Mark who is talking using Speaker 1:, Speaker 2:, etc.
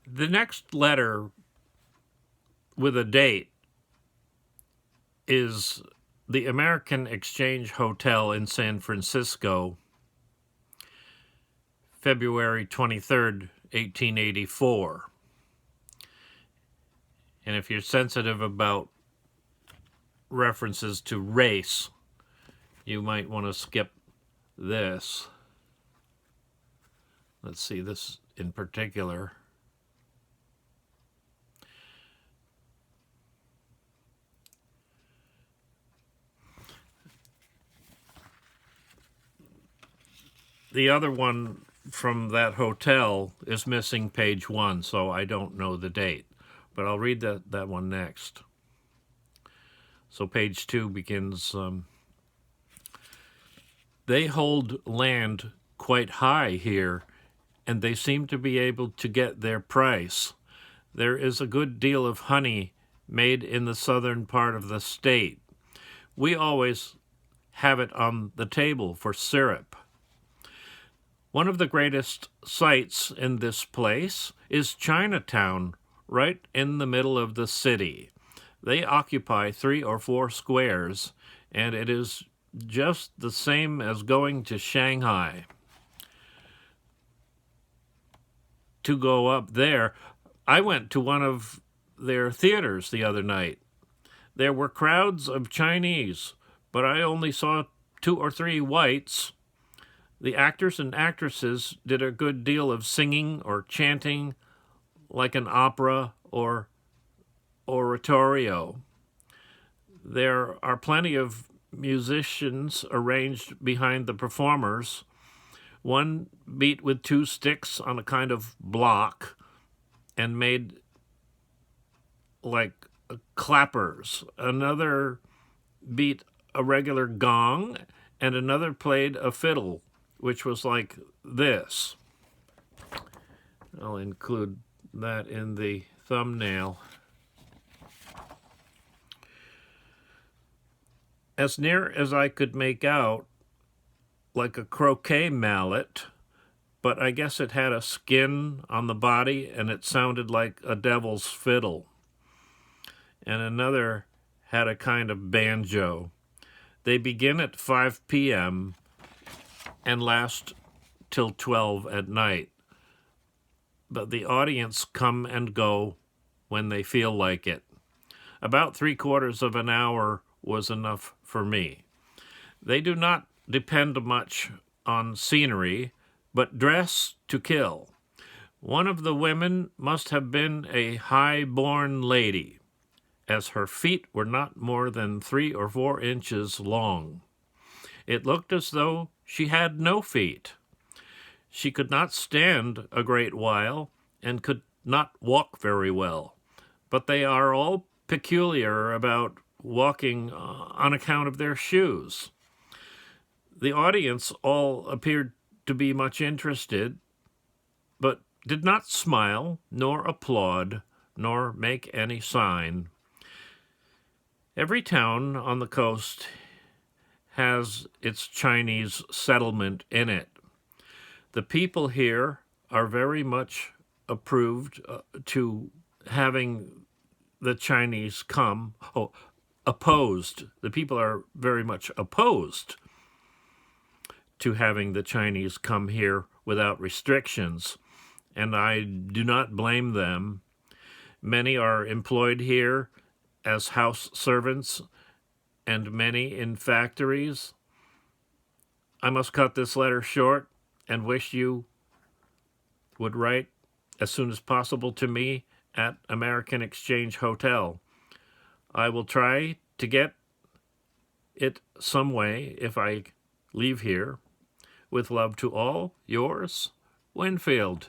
Speaker 1: The next letter with a date is the American Exchange Hotel in San Francisco, February 23rd, 1884. And if you're sensitive about references to race, you might want to skip this. Let's see this in particular. The other one from that hotel is missing page 1, so I don't know the date. But I'll read that one next. So page 2 begins, they hold land quite high here, and they seem to be able to get their price. There is a good deal of honey made in the southern part of the state. We always have it on the table for syrup. One of the greatest sights in this place is Chinatown, right in the middle of the city. They occupy 3 or 4 squares, and it is just the same as going to Shanghai. To go up there, I went to one of their theaters the other night. There were crowds of Chinese, but I only saw 2 or 3 whites. The actors and actresses did a good deal of singing or chanting, like an opera or oratorio. There are plenty of musicians arranged behind the performers. One beat with 2 sticks on a kind of block and made like clappers. Another beat a regular gong, and another played a fiddle, which was like this. I'll include that in the thumbnail. As near as I could make out, like a croquet mallet, but I guess it had a skin on the body and it sounded like a devil's fiddle. And another had a kind of banjo. They begin at 5 p.m. and last till 12 at night. But the audience come and go when they feel like it. About 3/4 of an hour was enough for me. They do not depend much on scenery, but dress to kill. One of the women must have been a high-born lady, as her feet were not more than 3 or 4 inches long. It looked as though she had no feet. She could not stand a great while, and could not walk very well. But they are all peculiar about walking on account of their shoes. The audience all appeared to be much interested, but did not smile, nor applaud, nor make any sign. Every town on the coast has its Chinese settlement in it. The people here are very much approved to having the Chinese come. Opposed. The people are very much opposed to having the Chinese come here without restrictions, and I do not blame them. Many are employed here as house servants, and many in factories. I must cut this letter short and wish you would write as soon as possible to me at American Exchange Hotel. I will try to get it some way if I leave here. With love to all, yours, Winfield.